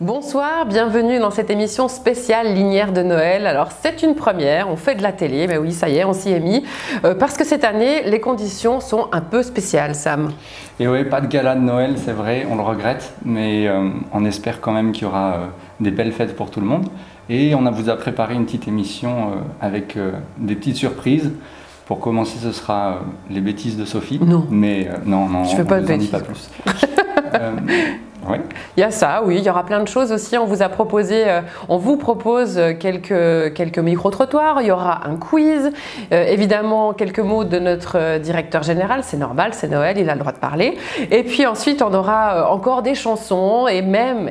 Bonsoir, bienvenue dans cette émission spéciale Linière de Noël. Alors c'est une première, on fait de la télé, mais oui ça y est, on s'y est mis, parce que cette année les conditions sont un peu spéciales, Sam. Et oui, pas de gala de Noël, c'est vrai, on le regrette, mais on espère quand même qu'il y aura des belles fêtes pour tout le monde. Et vous a préparé une petite émission avec des petites surprises. Pour commencer, ce sera les bêtises de Sophie. Non. Mais non, je fais pas de bêtises. Pas plus. Oui. Il y a ça, oui, il y aura plein de choses aussi. On vous propose quelques micro-trottoirs, il y aura un quiz, évidemment quelques mots de notre directeur général, c'est normal, c'est Noël, il a le droit de parler. Et puis ensuite, on aura encore des chansons et même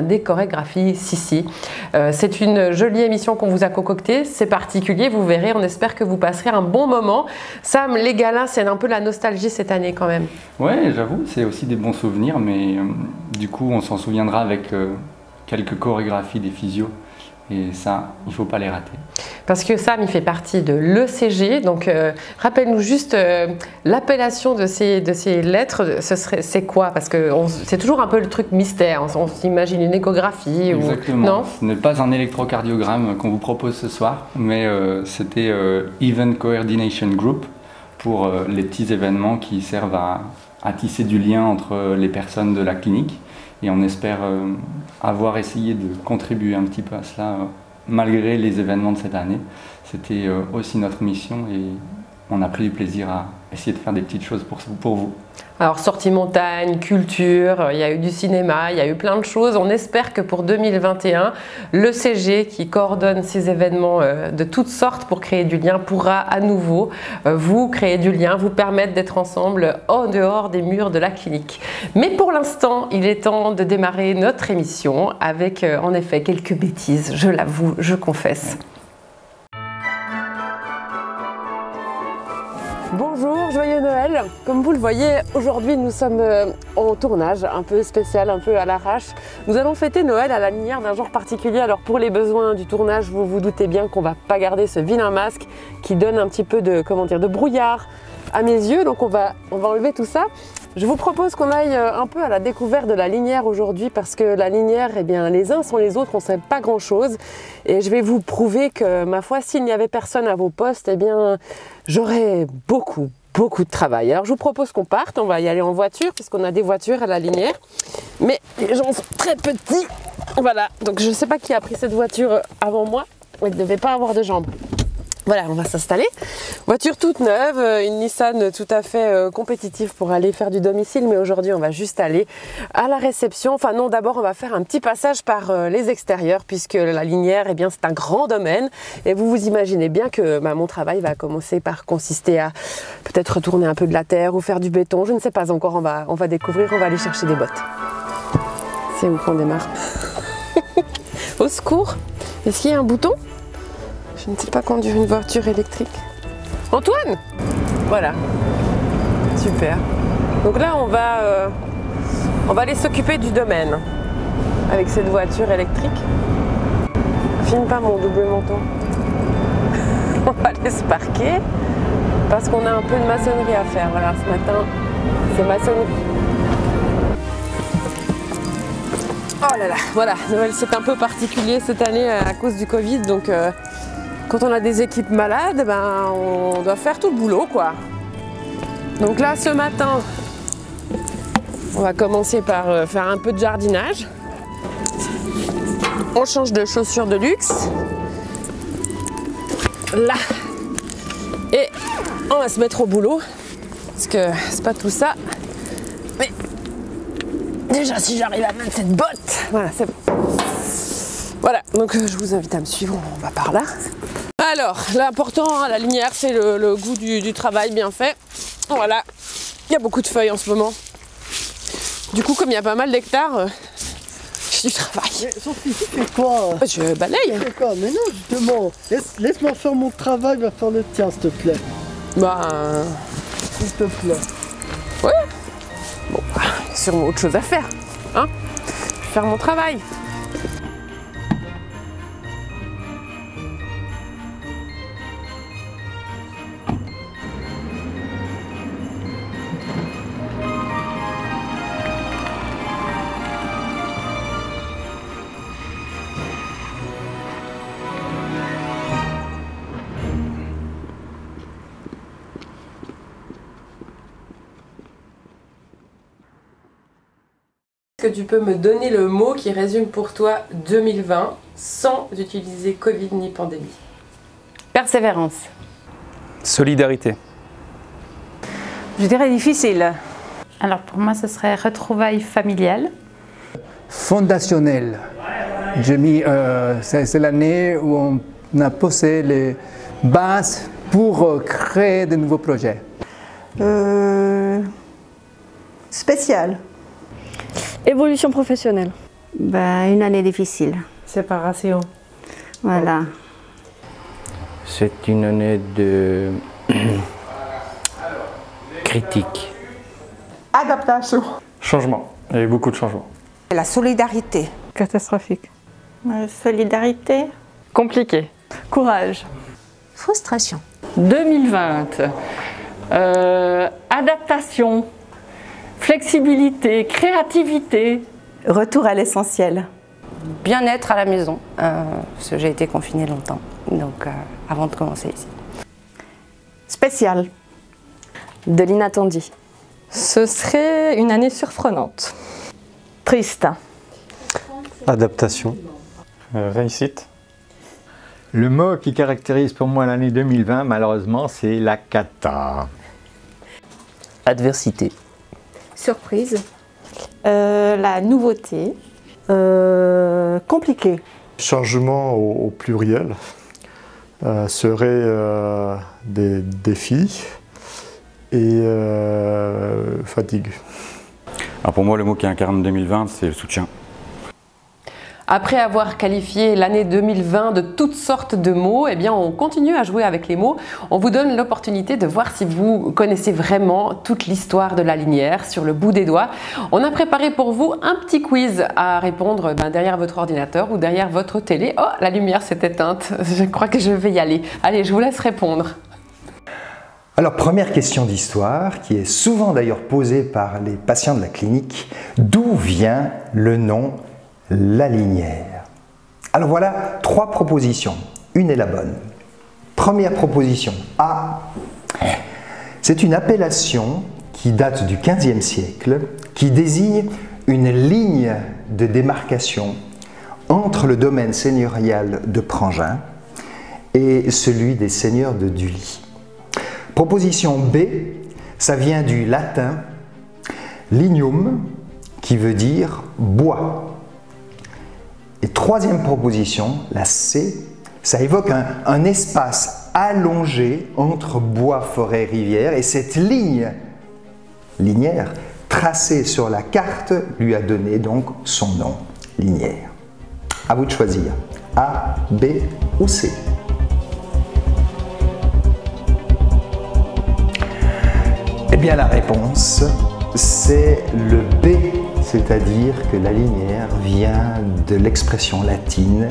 des chorégraphies. Si. C'est une jolie émission qu'on vous a concoctée, c'est particulier, vous verrez, on espère que vous passerez un bon moment. Sam, les galas, c'est un peu la nostalgie cette année quand même. Ouais, j'avoue, c'est aussi des bons souvenirs, mais du coup, on s'en souviendra avec quelques chorégraphies des physios. Et ça, il ne faut pas les rater. Parce que Sam, il fait partie de l'ECG. Donc, rappelle-nous juste l'appellation de ces lettres. C'est quoi? Parce que c'est toujours un peu le truc mystère. On s'imagine une échographie. Exactement. Non, ce n'est pas un électrocardiogramme qu'on vous propose ce soir, mais c'était Event Coordination Group pour les petits événements qui servent à tisser du lien entre les personnes de la clinique. Et on espère avoir essayé de contribuer un petit peu à cela malgré les événements de cette année. C'était aussi notre mission et on a pris du plaisir à essayer de faire des petites choses pour vous. Alors sortie montagne, culture, il y a eu du cinéma, il y a eu plein de choses. On espère que pour 2021, l'ECG qui coordonne ces événements de toutes sortes pour créer du lien pourra à nouveau vous créer du lien, vous permettre d'être ensemble en dehors des murs de la clinique. Mais pour l'instant, il est temps de démarrer notre émission avec en effet quelques bêtises, je l'avoue, je confesse. Bonjour, joyeux Noël. Comme vous le voyez, aujourd'hui nous sommes en tournage un peu spécial, un peu à l'arrache. Nous allons fêter Noël à la lumière d'un jour particulier. Alors pour les besoins du tournage, vous vous doutez bien qu'on va pas garder ce vilain masque qui donne un petit peu de brouillard à mes yeux. Donc on va enlever tout ça. Je vous propose qu'on aille un peu à la découverte de la Linière aujourd'hui parce que la Linière, eh bien, les uns sans les autres, on ne sait pas grand-chose. Et je vais vous prouver que, ma foi, s'il n'y avait personne à vos postes, eh bien, j'aurais beaucoup de travail. Alors je vous propose qu'on parte, on va y aller en voiture puisqu'on a des voitures à la Linière. Mais les gens sont très petits. Voilà, donc je ne sais pas qui a pris cette voiture avant moi. Elle ne devait pas avoir de jambes. Voilà, on va s'installer. Voiture toute neuve, une Nissan tout à fait compétitive pour aller faire du domicile, mais aujourd'hui on va juste aller à la réception. Enfin non, d'abord on va faire un petit passage par les extérieurs puisque la Linière, eh bien, c'est un grand domaine et vous vous imaginez bien que mon travail va commencer par consister à peut-être retourner un peu de la terre ou faire du béton. Je ne sais pas encore, on va découvrir, on va aller chercher des bottes. C'est où qu'on démarre? Au secours! Est-ce qu'il y a un bouton? Je ne sais pas conduire une voiture électrique. Antoine! Voilà. Super. Donc là, on va aller s'occuper du domaine avec cette voiture électrique. Filme pas mon double menton. On va aller se parquer parce qu'on a un peu de maçonnerie à faire. Voilà, ce matin, c'est maçonnerie. Oh là là, voilà, Noël c'est un peu particulier cette année à cause du Covid, donc quand on a des équipes malades, ben, on doit faire tout le boulot, quoi. Donc là, ce matin, on va commencer par faire un peu de jardinage. On change de chaussures de luxe. Là. Et on va se mettre au boulot. Parce que c'est pas tout ça. Mais déjà, si j'arrive à mettre cette botte, voilà, c'est bon. Voilà, donc je vous invite à me suivre, on va par là. Alors, l'important à la Linière, c'est le goût du travail bien fait. Voilà, il y a beaucoup de feuilles en ce moment. Du coup, comme il y a pas mal d'hectares, j'ai du travail. Mais Sophie, tu fais quoi? Je balaye. Tu fais quoi? Mais non, justement, laisse-moi faire mon travail, va faire le tien, s'il te plaît. Bah... S'il te plaît. Ouais. Bon, il y a sûrement autre chose à faire. Hein? Je vais faire mon travail. que tu peux me donner le mot qui résume pour toi 2020 sans utiliser Covid ni pandémie? Persévérance. Solidarité. Je dirais difficile. Alors pour moi, ce serait retrouvailles familiales. Fondationnel. J'ai mis, c'est l'année où on a posé les bases pour créer de nouveaux projets. Spécial. Évolution professionnelle. Une année difficile. Séparation. Voilà. C'est une année de critique. Adaptation. Changement. Il y a eu beaucoup de changements. La solidarité. Catastrophique. Solidarité. Compliqué. Courage. Frustration. 2020. Adaptation. Flexibilité. Créativité. Retour à l'essentiel. Bien-être à la maison, parce que j'ai été confinée longtemps, donc avant de commencer ici. Spécial. De l'inattendu. Ce serait une année surprenante. Triste. Adaptation. Réussite. Le mot qui caractérise pour moi l'année 2020, malheureusement, c'est la cata. Adversité. Surprise. La nouveauté. Compliqué. Changement au pluriel serait des défis et fatigue. Alors pour moi, le mot qui incarne 2020, c'est le soutien. Après avoir qualifié l'année 2020 de toutes sortes de mots, eh bien on continue à jouer avec les mots. On vous donne l'opportunité de voir si vous connaissez vraiment toute l'histoire de la linière sur le bout des doigts. On a préparé pour vous un petit quiz à répondre derrière votre ordinateur ou derrière votre télé. Oh, la lumière s'est éteinte, je crois que je vais y aller. Allez, je vous laisse répondre. Alors, première question d'histoire, qui est souvent d'ailleurs posée par les patients de la clinique. D'où vient le nom la linière? Alors voilà 3 propositions. Une est la bonne. Première proposition A. C'est une appellation qui date du XVe siècle, qui désigne une ligne de démarcation entre le domaine seigneurial de Prangin et celui des seigneurs de Dully. Proposition B, ça vient du latin lignum, qui veut dire bois. Et troisième proposition, la C, ça évoque un espace allongé entre bois, forêt, rivière, et cette linière, tracée sur la carte, lui a donné donc son nom, linière. À vous de choisir, A, B ou C. Eh bien la réponse, c'est le B, c'est-à-dire que la linière vient de l'expression latine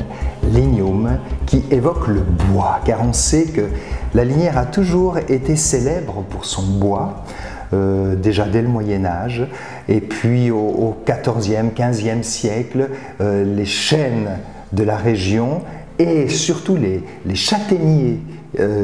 lignum qui évoque le bois, car on sait que la linière a toujours été célèbre pour son bois, déjà dès le Moyen-Âge, et puis au XIVe, XVe siècle, les chênes de la région et surtout les châtaigniers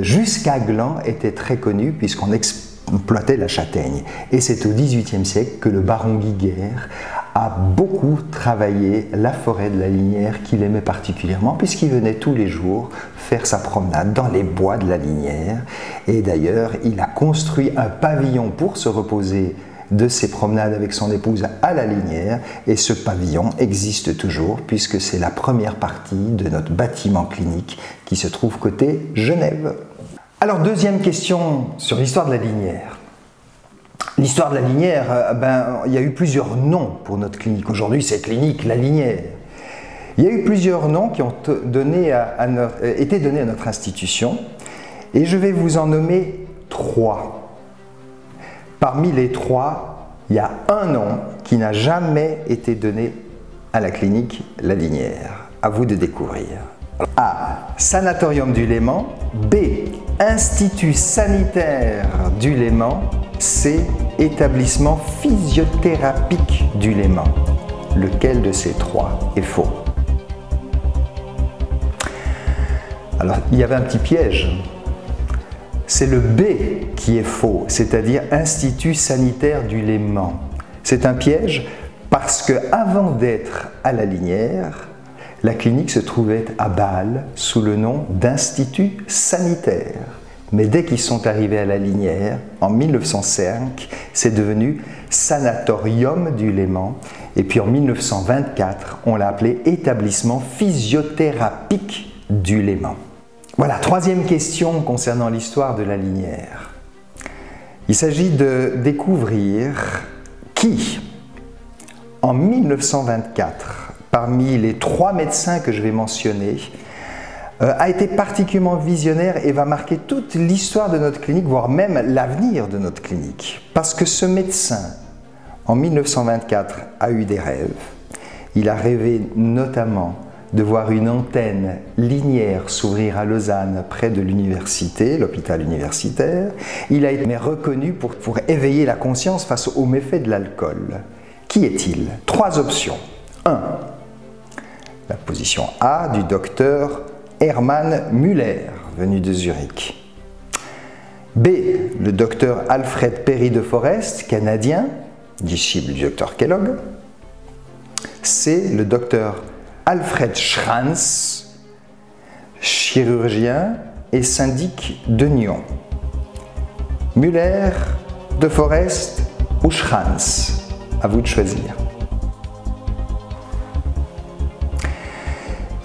jusqu'à Gland étaient très connus puisqu'on exploitait la châtaigne. Et c'est au XVIIIe siècle que le baron Guiguerre a beaucoup travaillé la forêt de la Linière qu'il aimait particulièrement puisqu'il venait tous les jours faire sa promenade dans les bois de la Linière. Et d'ailleurs, il a construit un pavillon pour se reposer de ses promenades avec son épouse à la Linière. Et ce pavillon existe toujours puisque c'est la première partie de notre bâtiment clinique qui se trouve côté Genève. Alors, deuxième question sur l'histoire de la Linière. L'histoire de la Linière, il y a eu plusieurs noms pour notre clinique. Aujourd'hui, c'est clinique La Linière. Il y a eu plusieurs noms qui ont été donnés à notre institution et je vais vous en nommer 3. Parmi les 3, il y a un nom qui n'a jamais été donné à la clinique La Linière. À vous de découvrir. A. Sanatorium du Léman. B. Institut sanitaire du Léman. C. Établissement physiothérapique du Léman. Lequel de ces 3 est faux? Alors, il y avait un petit piège. C'est le B qui est faux, c'est-à-dire Institut sanitaire du Léman. C'est un piège Parce que avant d'être à la Linière, la clinique se trouvait à Bâle sous le nom d'Institut sanitaire. Mais dès qu'ils sont arrivés à la Linière, en 1905, c'est devenu Sanatorium du Léman. Et puis en 1924, on l'a appelé Établissement physiothérapique du Léman. Voilà, troisième question concernant l'histoire de la Linière. Il s'agit de découvrir qui, en 1924, parmi les 3 médecins que je vais mentionner, a été particulièrement visionnaire et va marquer toute l'histoire de notre clinique, voire même l'avenir de notre clinique. Parce que ce médecin, en 1924, a eu des rêves. Il a rêvé notamment de voir une antenne Linière s'ouvrir à Lausanne, près de l'université, l'hôpital universitaire. Il a été reconnu pour éveiller la conscience face aux méfaits de l'alcool. Qui est-il? 3 options. 1. La position A du docteur Hermann Müller, venu de Zurich. B. Le docteur Alfred Perry de Forest, canadien, disciple du docteur Kellogg. C. Le docteur Alfred Schranz, chirurgien et syndic de Nyon. Müller, de Forest ou Schranz? À vous de choisir.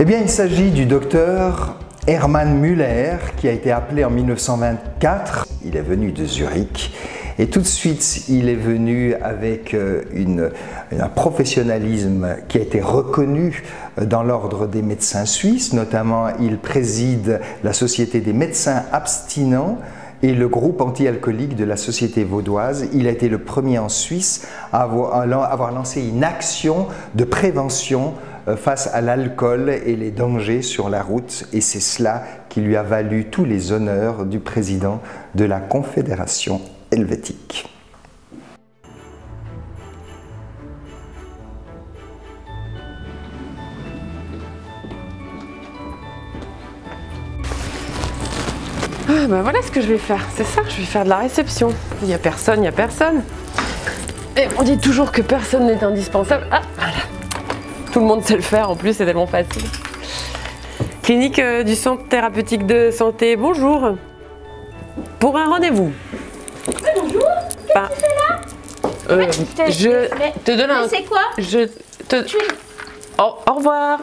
Eh bien, il s'agit du docteur Hermann Müller qui a été appelé en 1924. Il est venu de Zurich et tout de suite, il est venu avec un professionnalisme qui a été reconnu dans l'ordre des médecins suisses. Notamment, il préside la Société des médecins abstinents et le groupe anti-alcoolique de la Société vaudoise. Il a été le premier en Suisse à avoir lancé une action de prévention face à l'alcool et les dangers sur la route, et c'est cela qui lui a valu tous les honneurs du président de la Confédération helvétique. Ah ben voilà ce que je vais faire, c'est ça, je vais faire de la réception. Il n'y a personne, il n'y a personne. Et on dit toujours que personne n'est indispensable. Ah voilà. Tout le monde sait le faire en plus, c'est tellement facile. Clinique du centre thérapeutique de santé, bonjour. Pour un rendez-vous. Oui, bonjour. Qu'est-ce que tu fais là Je te donne un... C'est quoi? Au revoir.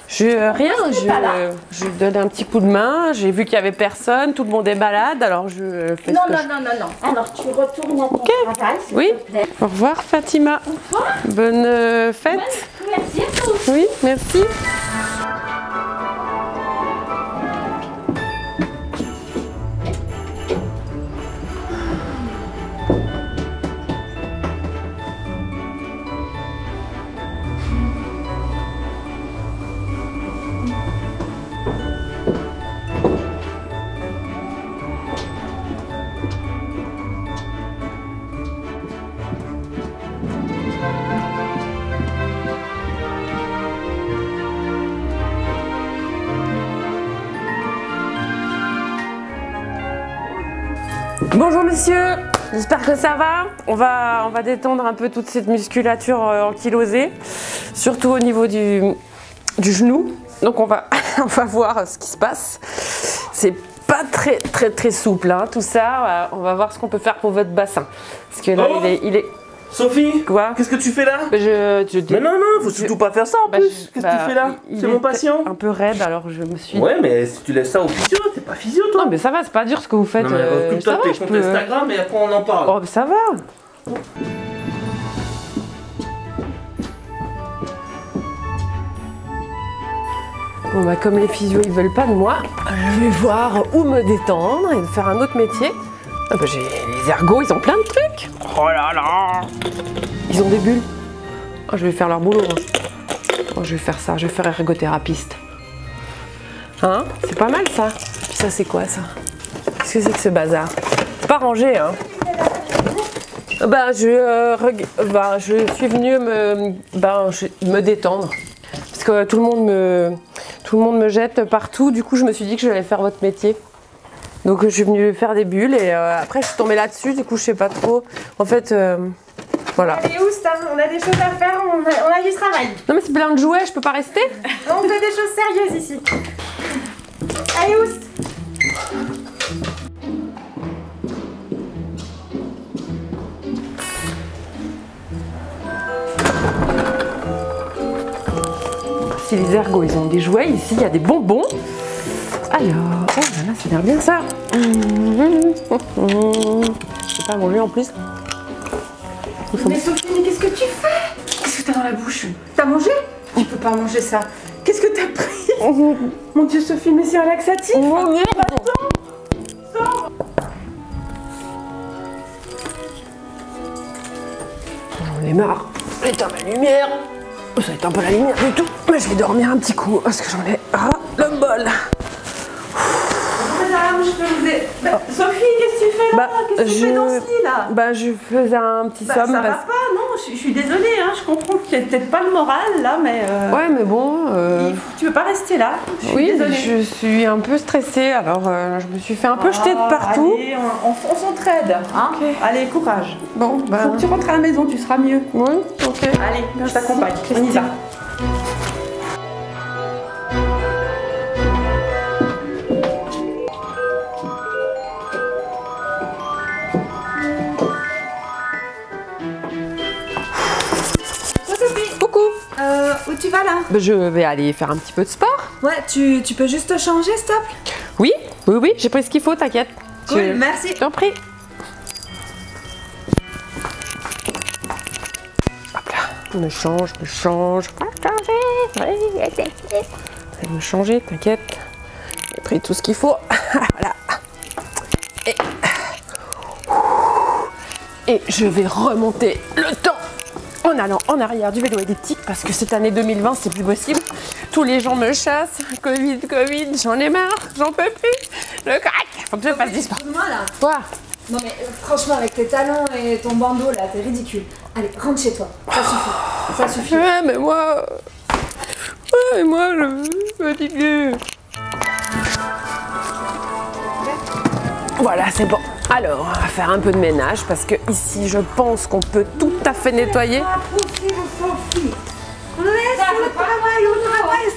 Je donne un petit coup de main. J'ai vu qu'il n'y avait personne, tout le monde est malade, alors je fais non. Alors tu retournes à ton travail, s'il te plaît. Au revoir Fatima. Au revoir. Bonne fête. Ouais, merci à toi aussi. Oui, merci. Bonjour messieurs, j'espère que ça va. On va détendre un peu toute cette musculature ankylosée, surtout au niveau du genou. Donc on va voir ce qui se passe. C'est pas très souple hein, tout ça. On va voir ce qu'on peut faire pour votre bassin. Parce que là il est... Sophie, quoi? Qu'est-ce que tu fais là? Mais non, faut surtout pas faire ça en plus. Qu'est-ce que tu fais là? C'est mon patient. Un peu raide, alors je me suis... Ouais, mais si tu laisses ça au physio, t'es pas physio toi. Non mais ça va, c'est pas dur ce que vous faites. Non mais occupe-toi de tes comptes Instagram et après on en parle. Oh mais ça va. Bon bah comme les physios ils veulent pas de moi, je vais voir où me détendre et faire un autre métier. Ah bah j'ai les ergots, ils ont plein de trucs. Oh là là. Ils ont des bulles. Oh, je vais faire leur boulot. Oh, je vais faire ça, je vais faire ergothérapeute. Hein? C'est pas mal ça. Puis ça c'est quoi ça? Qu'est-ce que c'est que ce bazar? C'est pas rangé hein. Bah je suis venue me détendre. Parce que tout le monde me jette partout, du coup je me suis dit que j'allais faire votre métier. Donc je suis venue faire des bulles et après je suis tombée là-dessus, du coup je sais pas trop. En fait, Voilà. Allez, Oust, hein, on a des choses à faire, on a du travail. Non mais c'est plein de jouets, je peux pas rester. On fait des choses sérieuses ici. Allez, Oust. Si les ergots ils ont des jouets, ici il y a des bonbons. Alors, oh là là, ça a l'air bien ça. Je sais pas manger en plus. Mais Sophie, mais qu'est-ce que tu fais? Qu'est-ce que t'as dans la bouche? T'as mangé? Tu peux pas manger ça. Qu'est-ce que t'as pris? Mon Dieu, Sophie, mais c'est un laxatif. Mon Dieu, j'en ai marre. J'éteins ma lumière. Ça éteint pas la lumière du tout. Mais je vais dormir un petit coup parce que j'en ai ras le bol. Madame, je peux vous aider. Sophie, qu'est-ce que tu fais là? Qu'est-ce que tu fais dans ce lit là? Bah, je faisais un petit somme. Ça va pas, non, je suis désolée, hein, je comprends que tu n'as peut-être pas le moral là, mais. Ouais, mais bon. Tu veux pas rester là? Oui, désolée. je suis un peu stressée, alors je me suis fait un peu jeter de partout. Allez, on s'entraide, hein? Okay. Allez, courage. Bon, bah. Faut que tu rentres à la maison, tu seras mieux. Oui, ok. Allez, je t'accompagne, on y va. Coucou. Où tu vas là? Je vais aller faire un petit peu de sport. Ouais, tu peux juste te changer, stop? Oui, j'ai pris ce qu'il faut, t'inquiète. Cool, merci. Je t'en prie. Hop là, je me change. Je vais me changer, t'inquiète. J'ai pris tout ce qu'il faut. Voilà. Et je vais remonter le temps en allant en arrière du vélo elliptique parce que cette année 2020 c'est plus possible. Tous les gens me chassent. Covid, j'en ai marre, j'en peux plus. Le crack, faut que je fasse du sport. Excuse-moi là. Quoi? Non mais franchement avec tes talons et ton bandeau là, t'es ridicule. Allez, rentre chez toi. Ça suffit. Ça suffit. Ouais, mais moi... Ouais, mais moi je suis fatiguée. Voilà, c'est bon. Alors, on va faire un peu de ménage parce que ici, je pense qu'on peut tout à fait nettoyer. C'est pas possible, Sophie. Laisse le travail,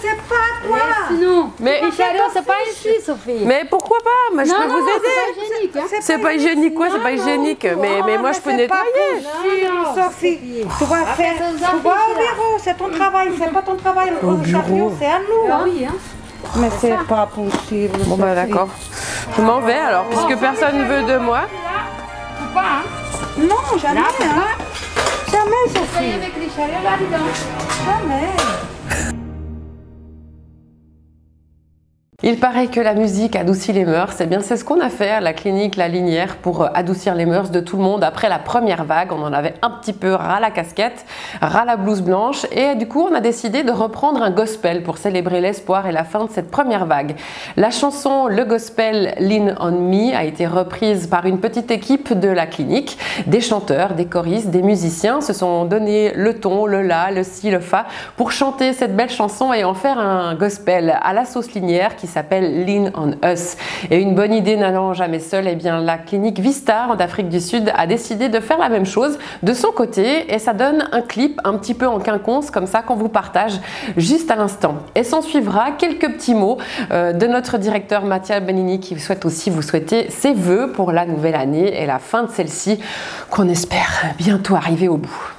c'est pas toi. Non, mais c'est pas ici, Sophie. Mais pourquoi pas? Moi, je peux vous aider. C'est pas hygiénique. Hein. C'est pas hygiénique quoi? C'est pas hygiénique. Mais moi, je peux nettoyer. Non, Sophie, tu vas faire. Tu vas au bureau, c'est ton travail, c'est pas ton travail. Au bureau, c'est à nous. Ah oui, hein. Mais c'est pas possible. Bon bah d'accord. Je m'en vais alors, puisque personne ne veut de moi. Pas, hein. Non, jamais. Hein. Jamais, Sophie. Avec les chariots là-dedans. Jamais. Il paraît que la musique adoucit les mœurs. Eh bien, c'est ce qu'on a fait à la clinique La Linière pour adoucir les mœurs de tout le monde. Après la première vague, on en avait un petit peu ras la casquette, ras la blouse blanche. Et du coup, on a décidé de reprendre un gospel pour célébrer l'espoir et la fin de cette première vague. La chanson Le Gospel Lean on Me a été reprise par une petite équipe de la clinique. Des chanteurs, des choristes, des musiciens se sont donné le ton, le la, le si, le fa pour chanter cette belle chanson et en faire un gospel à la sauce Linière qui s'appelle Lean on Us. Et une bonne idée n'allant jamais seule, eh bien la clinique Vistar en Afrique du Sud a décidé de faire la même chose de son côté et ça donne un clip un petit peu en quinconce comme ça qu'on vous partage juste à l'instant. Et s'en suivra quelques petits mots de notre directeur Mattia Benini qui souhaite aussi vous souhaiter ses vœux pour la nouvelle année et la fin de celle-ci qu'on espère bientôt arriver au bout.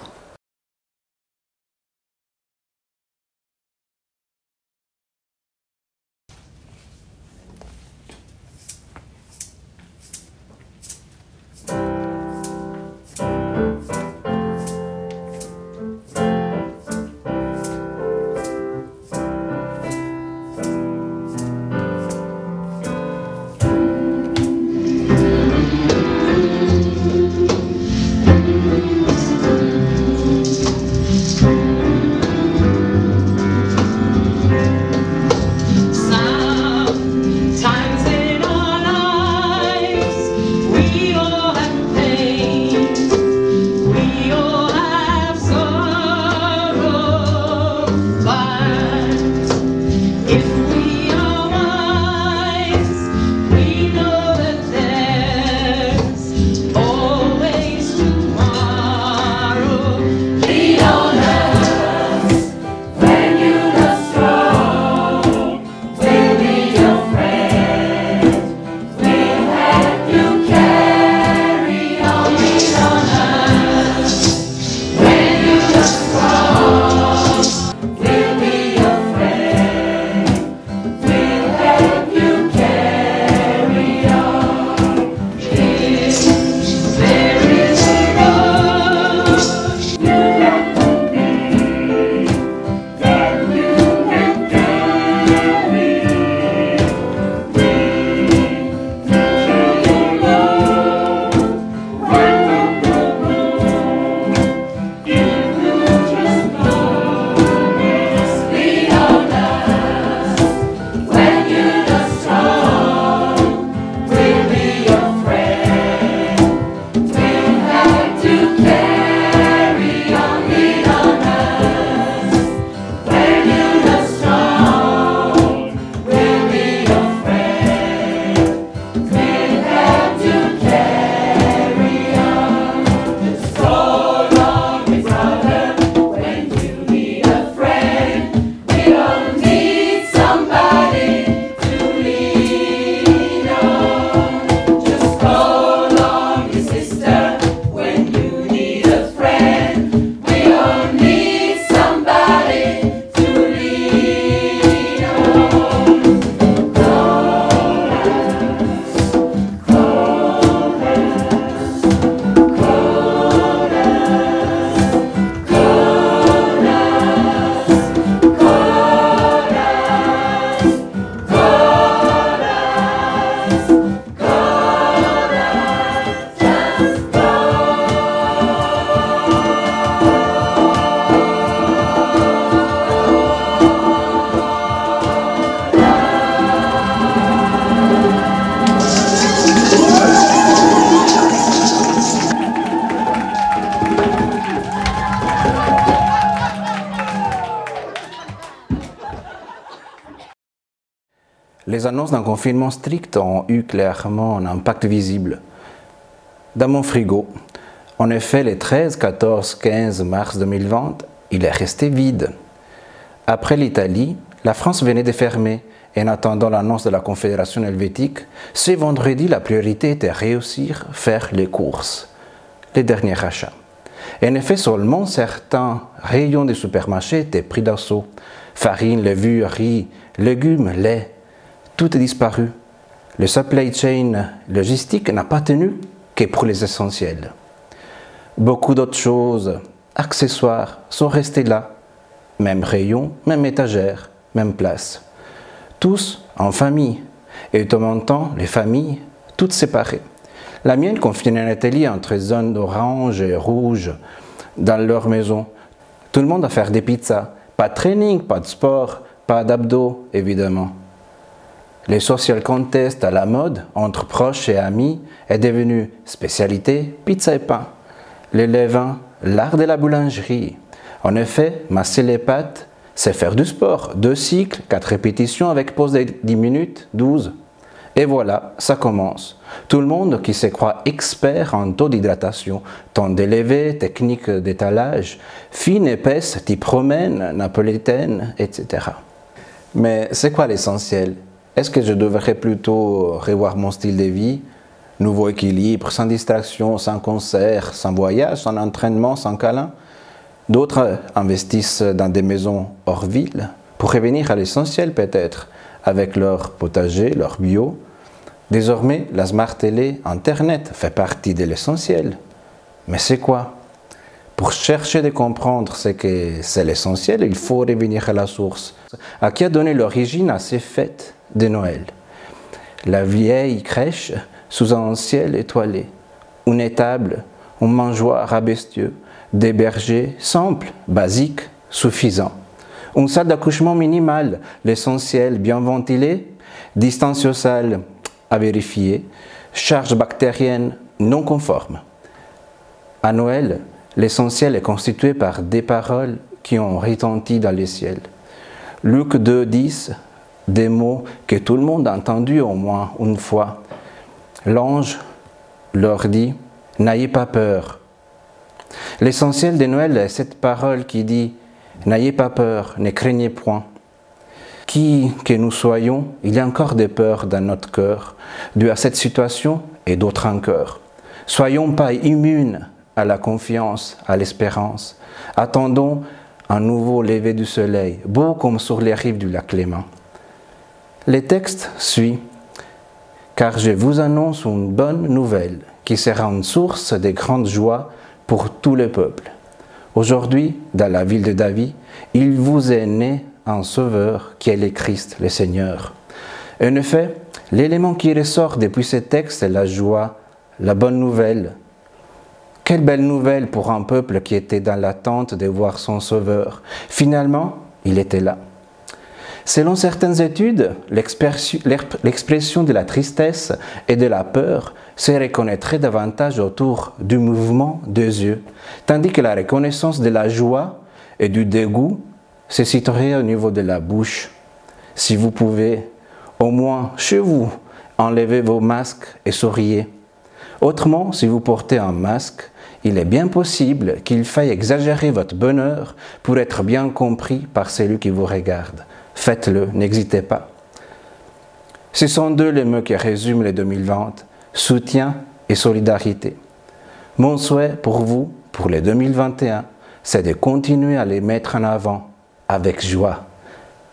Les annonces d'un confinement strict ont eu clairement un impact visible. Dans mon frigo, en effet, les 13, 14, 15 mars 2020, il est resté vide. Après l'Italie, la France venait de fermer. En attendant l'annonce de la Confédération helvétique, ce vendredi, la priorité était réussir à faire les courses, les derniers achats. En effet, seulement certains rayons des supermarchés étaient pris d'assaut. Farine, levure, riz, légumes, lait, tout est disparu. Le supply chain logistique n'a pas tenu que pour les essentiels. Beaucoup d'autres choses, accessoires, sont restés là. Même rayon, même étagère, même place. Tous en famille, et de temps en temps, les familles, toutes séparées. La mienne confinait un atelier entre zones orange et rouge dans leur maison. Tout le monde à faire des pizzas. Pas de training, pas de sport, pas d'abdos, évidemment. Les social contests à la mode, entre proches et amis, est devenu spécialité pizza et pain. Les levains, l'art de la boulangerie. En effet, masser les pâtes, c'est faire du sport. 2 cycles, 4 répétitions avec pause de 10 minutes, 12. Et voilà, ça commence. Tout le monde qui se croit expert en taux d'hydratation, temps d'élevé, technique d'étalage, fine, épaisse, type romaine, napolitaine, etc. Mais c'est quoi l'essentiel? Est-ce que je devrais plutôt revoir mon style de vie? Nouveau équilibre, sans distraction, sans concert, sans voyage, sans entraînement, sans câlin? D'autres investissent dans des maisons hors ville pour revenir à l'essentiel peut-être, avec leur potager, leur bio. Désormais, la Smart Télé, Internet fait partie de l'essentiel. Mais c'est quoi? Pour chercher de comprendre ce que c'est l'essentiel, il faut revenir à la source. À qui a donné l'origine à ces fêtes de Noël? La vieille crèche sous un ciel étoilé, une étable, un mangeoire à bestieux, des bergers simples, basiques, suffisants. Une salle d'accouchement minimale, l'essentiel bien ventilé, distance sociale à vérifier, charge bactérienne non conforme. À Noël, l'essentiel est constitué par des paroles qui ont retenti dans les ciels. Luc 2, 10, des mots que tout le monde a entendus au moins une fois. L'ange leur dit « N'ayez pas peur ». L'essentiel de Noël est cette parole qui dit « N'ayez pas peur, ne craignez point ». Qui que nous soyons, il y a encore des peurs dans notre cœur, dues à cette situation et d'autres encore. Soyons pas immunes à la confiance, à l'espérance. Attendons un nouveau lever du soleil, beau comme sur les rives du lac Léman. Le texte suit « Car je vous annonce une bonne nouvelle qui sera une source de grande joie pour tout le peuple. Aujourd'hui, dans la ville de David, il vous est né un sauveur qui est le Christ, le Seigneur. » En effet, l'élément qui ressort depuis ce texte est la joie, la bonne nouvelle. Quelle belle nouvelle pour un peuple qui était dans l'attente de voir son sauveur. Finalement, il était là. Selon certaines études, l'expression de la tristesse et de la peur se reconnaîtrait davantage autour du mouvement des yeux, tandis que la reconnaissance de la joie et du dégoût se situerait au niveau de la bouche. Si vous pouvez, au moins chez vous, enlevez vos masques et souriez. Autrement, si vous portez un masque, il est bien possible qu'il faille exagérer votre bonheur pour être bien compris par celui qui vous regarde. Faites-le, n'hésitez pas. Ce sont deux les mots qui résument les 2020, soutien et solidarité. Mon souhait pour vous, pour les 2021, c'est de continuer à les mettre en avant avec joie.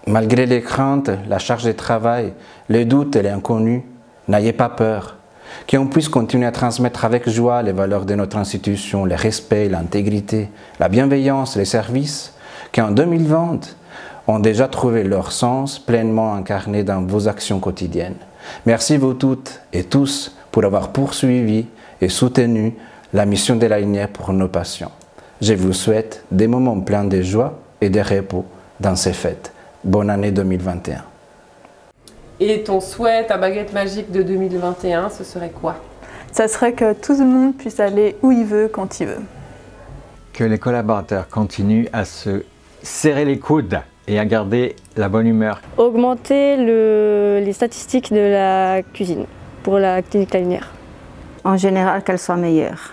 Malgré les craintes, la charge de travail, les doutes et l'inconnu, n'ayez pas peur. Qu'on puisse continuer à transmettre avec joie les valeurs de notre institution, le respect, l'intégrité, la bienveillance, les services, qui en 2020 ont déjà trouvé leur sens pleinement incarné dans vos actions quotidiennes. Merci vous toutes et tous pour avoir poursuivi et soutenu la mission de la Linière pour nos patients. Je vous souhaite des moments pleins de joie et de repos dans ces fêtes. Bonne année 2021. Et ton souhait, ta baguette magique de 2021, ce serait quoi? Ça serait que tout le monde puisse aller où il veut, quand il veut. Que les collaborateurs continuent à se serrer les coudes et à garder la bonne humeur. Augmenter les statistiques de la cuisine pour la clinique La Linière. En général, qu'elle soit meilleure.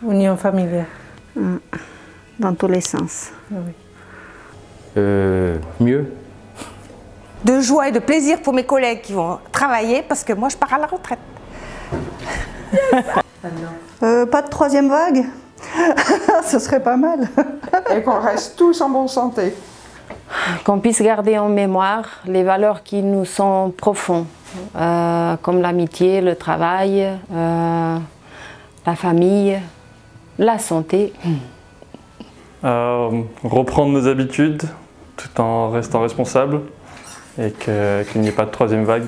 Union familiale. Dans tous les sens. Oui. Mieux. De joie et de plaisir pour mes collègues qui vont travailler parce que moi je pars à la retraite. Pas de troisième vague. Ce serait pas mal. Et qu'on reste tous en bonne santé. Qu'on puisse garder en mémoire les valeurs qui nous sont profondes, comme l'amitié, le travail, la famille, la santé. Reprendre nos habitudes tout en restant responsable et qu'il n'y ait pas de troisième vague.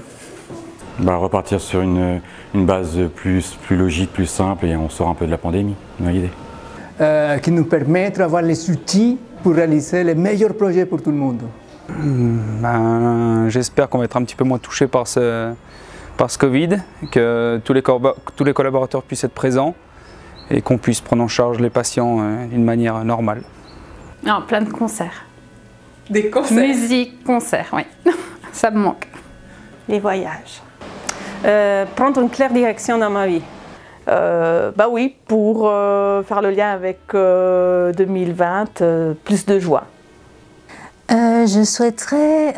Repartir sur une base plus logique, plus simple et on sort un peu de la pandémie, on a l'idée. Qui nous permettent d'avoir les outils pour réaliser les meilleurs projets pour tout le monde. J'espère qu'on va être un petit peu moins touché par ce Covid, que tous les collaborateurs puissent être présents et qu'on puisse prendre en charge les patients d'une manière normale. Non, plein de concerts. Des concerts? Musique, concerts, oui. Ça me manque. Les voyages. Prendre une claire direction dans ma vie. Oui, pour faire le lien avec 2020, plus de joie. Je souhaiterais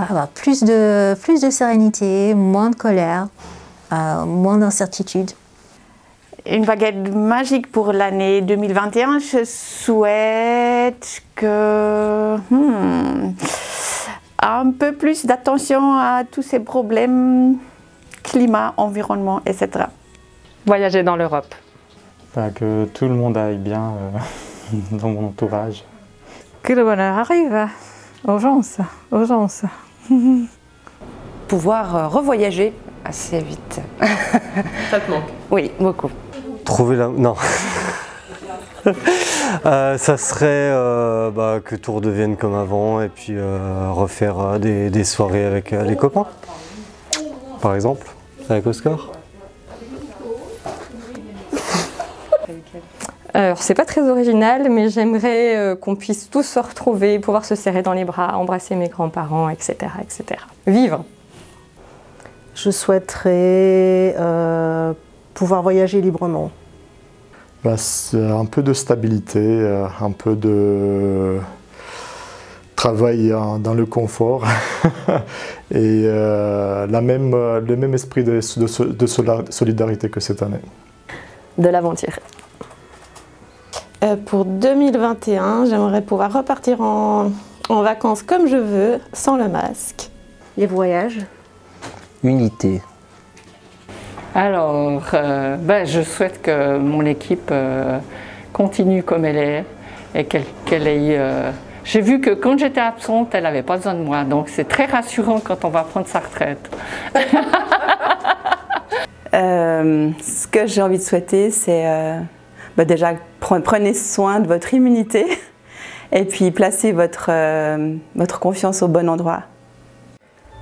avoir plus de sérénité, moins de colère, moins d'incertitude. Une baguette magique pour l'année 2021, je souhaite que un peu plus d'attention à tous ces problèmes, climat, environnement, etc. Voyager dans l'Europe. Que tout le monde aille bien dans mon entourage. Que le bonheur arrive. Urgence, urgence. Pouvoir revoyager assez vite. Ça te manque? Oui, beaucoup. Trouver la... Non. Ça serait que tout redevienne comme avant et puis refaire des soirées avec les copains. Par exemple, avec Oscar. Alors, c'est pas très original, mais j'aimerais qu'on puisse tous se retrouver, pouvoir se serrer dans les bras, embrasser mes grands-parents, etc., etc. Vivre. Je souhaiterais pouvoir voyager librement. Un peu de stabilité, un peu de travail dans le confort et le même esprit de solidarité que cette année. De l'aventure. Pour 2021, j'aimerais pouvoir repartir en vacances comme je veux, sans le masque. Les voyages. Unité. Alors, je souhaite que mon équipe continue comme elle est et qu'elle ait... J'ai vu que quand j'étais absente, elle n'avait pas besoin de moi, donc c'est très rassurant quand on va prendre sa retraite. Ce que j'ai envie de souhaiter, c'est déjà prenez soin de votre immunité et puis placez votre confiance au bon endroit.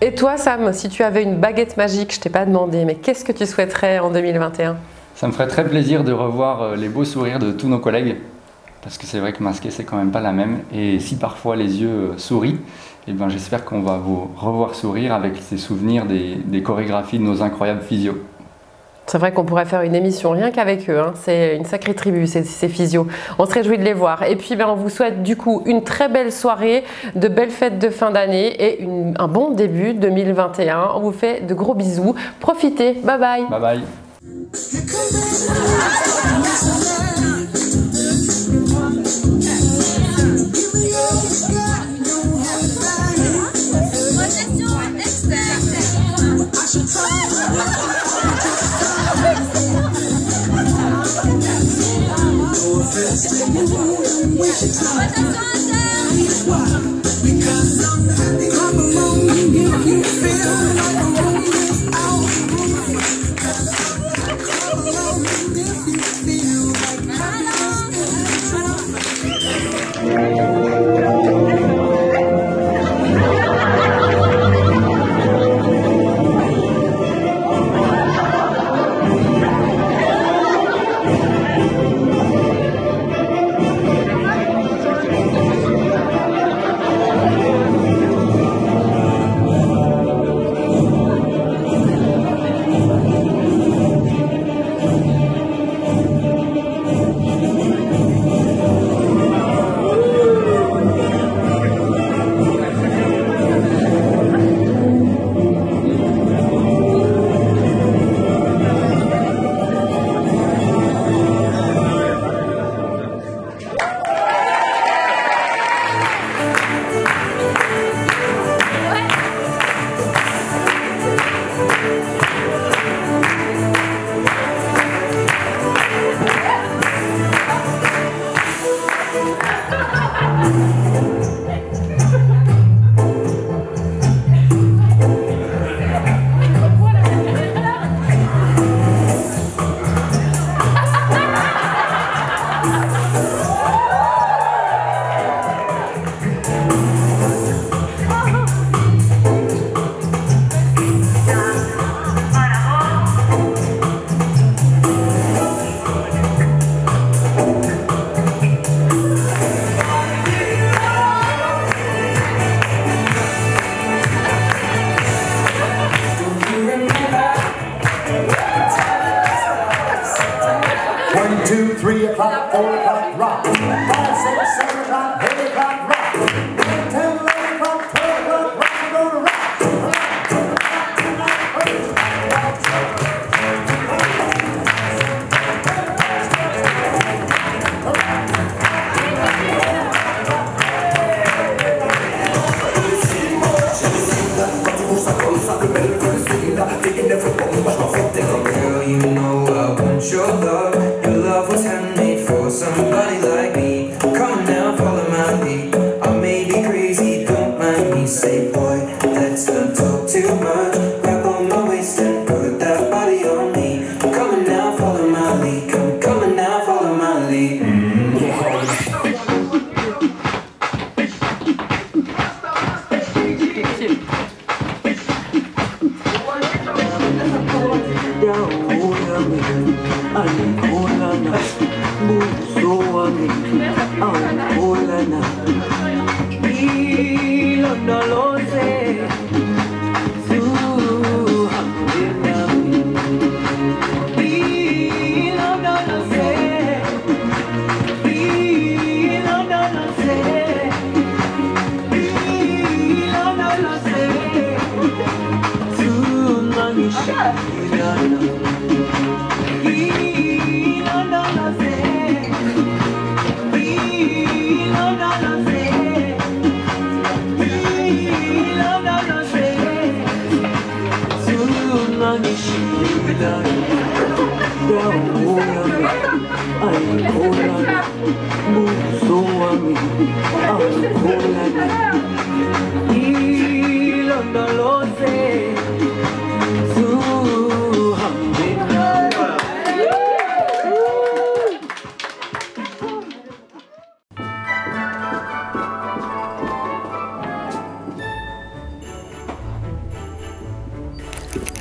Et toi Sam, si tu avais une baguette magique, je t'ai pas demandé, mais qu'est-ce que tu souhaiterais en 2021? Ça me ferait très plaisir de revoir les beaux sourires de tous nos collègues, parce que c'est vrai que masquer c'est quand même pas la même, et si parfois les yeux sourient, eh ben, j'espère qu'on va vous revoir sourire avec ces souvenirs des chorégraphies de nos incroyables physios. C'est vrai qu'on pourrait faire une émission rien qu'avec eux, hein. C'est une sacrée tribu ces physios. On se réjouit de les voir. Et puis on vous souhaite du coup une très belle soirée, de belles fêtes de fin d'année et un bon début 2021. On vous fait de gros bisous. Profitez, bye bye. Bye bye.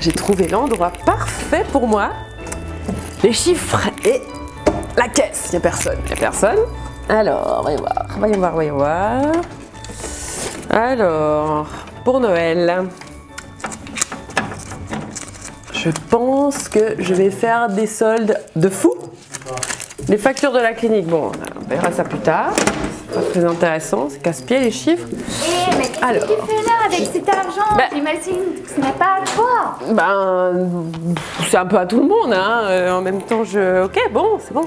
j'ai trouvé l'endroit parfait pour moi. Les chiffres et la caisse. Il n'y a personne. Il n'y a personne. Alors, voyons voir. Alors, pour Noël, je pense que je vais faire des soldes de fou. Les factures de la clinique, bon, on verra ça plus tard. C'est pas très intéressant, c'est casse-pied les chiffres. Mais qu'est-ce que tu fais là avec cet argent? J'imagine que ce n'est pas à toi. Ben, c'est un peu à tout le monde, hein. En même temps, ok, bon, c'est bon.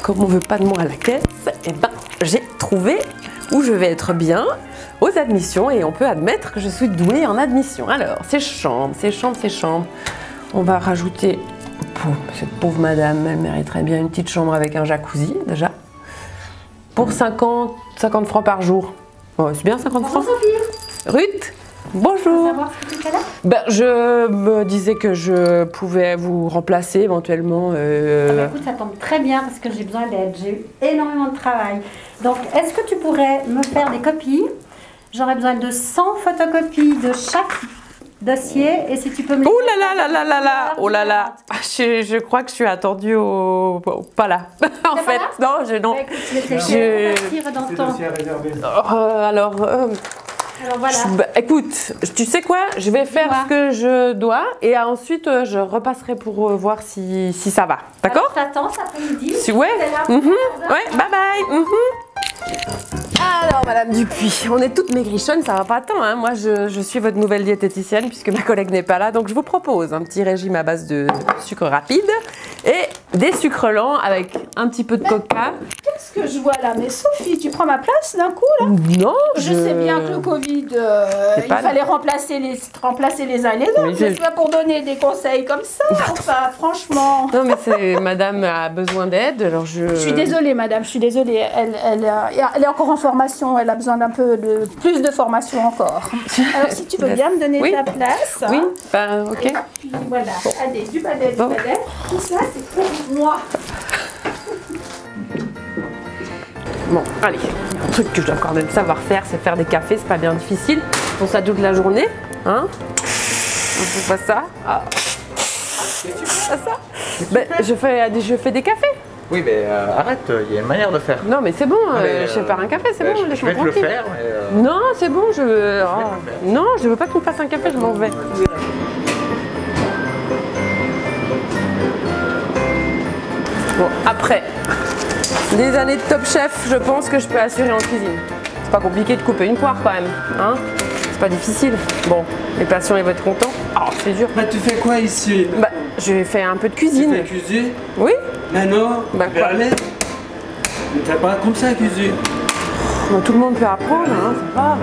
Comme on veut pas de moi à la caisse, eh ben, j'ai trouvé où je vais être bien aux admissions et on peut admettre que je suis douée en admission. Alors, ces chambres. On va rajouter, cette pauvre madame, elle mériterait bien une petite chambre avec un jacuzzi déjà. Pour 50 francs par jour. Oh, c'est bien 50 francs. Ruth, bonjour. Ben, je me disais que je pouvais vous remplacer éventuellement. Écoute, ça tombe très bien parce que j'ai besoin d'aide. J'ai eu énormément de travail. Donc, est-ce que tu pourrais me faire des copies? J'aurais besoin de 100 photocopies de chaque dossier et si tu peux me... Oh là là, je crois que je suis attendue pas là. En fait, non, non. Bah, écoute, je dans ton... Alors voilà. Écoute, tu sais quoi? Je vais faire ce que je dois et ensuite je repasserai pour voir si ça va. D'accord? T'attends cet après-midi. Ouais. Ouais, bye bye. Alors, Madame Dupuis, on est toutes maigrichonnes, ça va pas tant. Hein. Moi, je suis votre nouvelle diététicienne puisque ma collègue n'est pas là. Donc, je vous propose un petit régime à base de sucre rapide et des sucres lents avec un petit peu de coca. Qu'est-ce que je vois là? Mais Sophie, tu prends ma place d'un coup là? Non, je sais bien que le Covid, il fallait remplacer les uns et les autres. C'est pas pour donner des conseils comme ça. Enfin, franchement. Non, mais c'est Madame a besoin d'aide, alors je suis désolée, Madame, je suis désolée. Elle est encore en formation, elle a besoin d'un peu plus de formation encore. Alors si tu veux bien me donner ta place. Oui, ben ok. Et puis voilà, allez, du balai. Tout ça c'est pour moi. Bon, allez, un truc que je dois quand même savoir faire, c'est faire des cafés, c'est pas bien difficile. On ça toute la journée, hein. On fait pas ça. Ah. Qu'est-ce que tu fais ça? Ben, je fais des cafés. Oui, mais arrête, il y a une manière de faire. Non, mais c'est bon, je vais faire un café, c'est bon, je vais te le faire. Mais Non, c'est bon, non, je veux pas que tu me fasses un café, je m'en vais. Bon, après des années de Top Chef, je pense que je peux assurer en cuisine. C'est pas compliqué de couper une poire quand même, hein? C'est pas difficile. Bon, les patients ils vont être contents. Oh, c'est dur. Bah, tu fais quoi ici? Bah, je fais un peu de cuisine. Tu fais cuisine? Oui. Mais non, bah, quoi? Ne fais pas comme ça, cuisine. Bon, tout le monde peut apprendre, hein, ça va.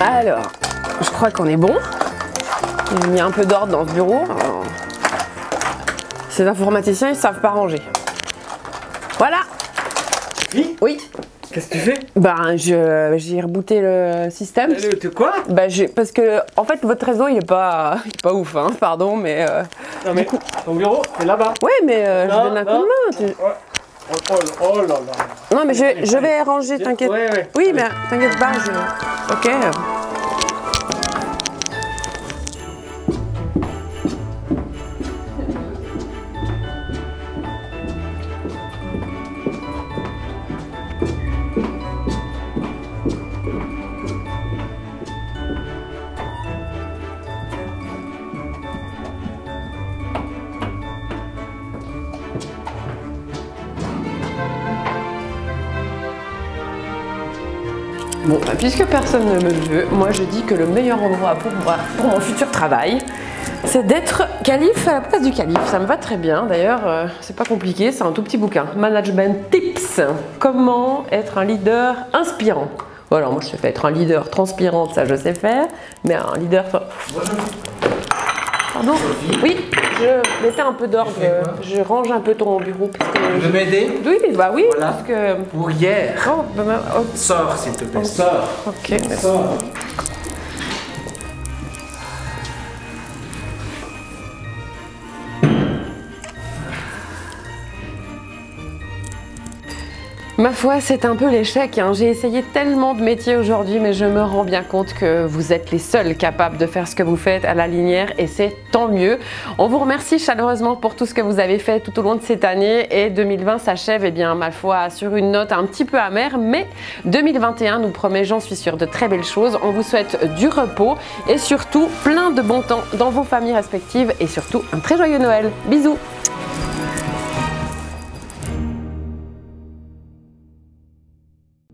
Alors, je crois qu'on est bon. J'ai mis un peu d'ordre dans ce bureau. Alors, ces informaticiens, ils savent pas ranger. Voilà. Oui. Qu'est-ce que tu fais? Ben, j'ai rebooté le système. Quoi? Ben, parce que, en fait, votre réseau, il est pas ouf, hein, pardon, mais... non, mais ton bureau, c'est là-bas. Oui, mais je donne un coup de main. Oh là là. Non, mais je vais ranger, t'inquiète. Ouais. Oui, mais t'inquiète pas, Ok. Bon, puisque personne ne me veut, moi je dis que le meilleur endroit pour mon futur travail, c'est d'être calife à la place du calife. Ça me va très bien, d'ailleurs, c'est pas compliqué, c'est un tout petit bouquin. Management Tips, comment être un leader inspirant. Voilà, moi je sais pas être un leader transpirant, ça je sais faire, mais un leader... Pardon? Oui, je mettais un peu d'ordre, je range un peu ton bureau. Tu veux m'aider? Oui, bah oui, voilà. parce que... Pour hier. Oh, Sors s'il te plaît, oh. sors. Ok. Sors. Ma foi, c'est un peu l'échec. J'ai essayé tellement de métiers aujourd'hui, mais je me rends bien compte que vous êtes les seuls capables de faire ce que vous faites à la Linière et c'est tant mieux. On vous remercie chaleureusement pour tout ce que vous avez fait tout au long de cette année et 2020 s'achève, ma foi, sur une note un petit peu amère, mais 2021 nous promet, j'en suis sûre, de très belles choses. On vous souhaite du repos et surtout plein de bon temps dans vos familles respectives et surtout un très joyeux Noël. Bisous!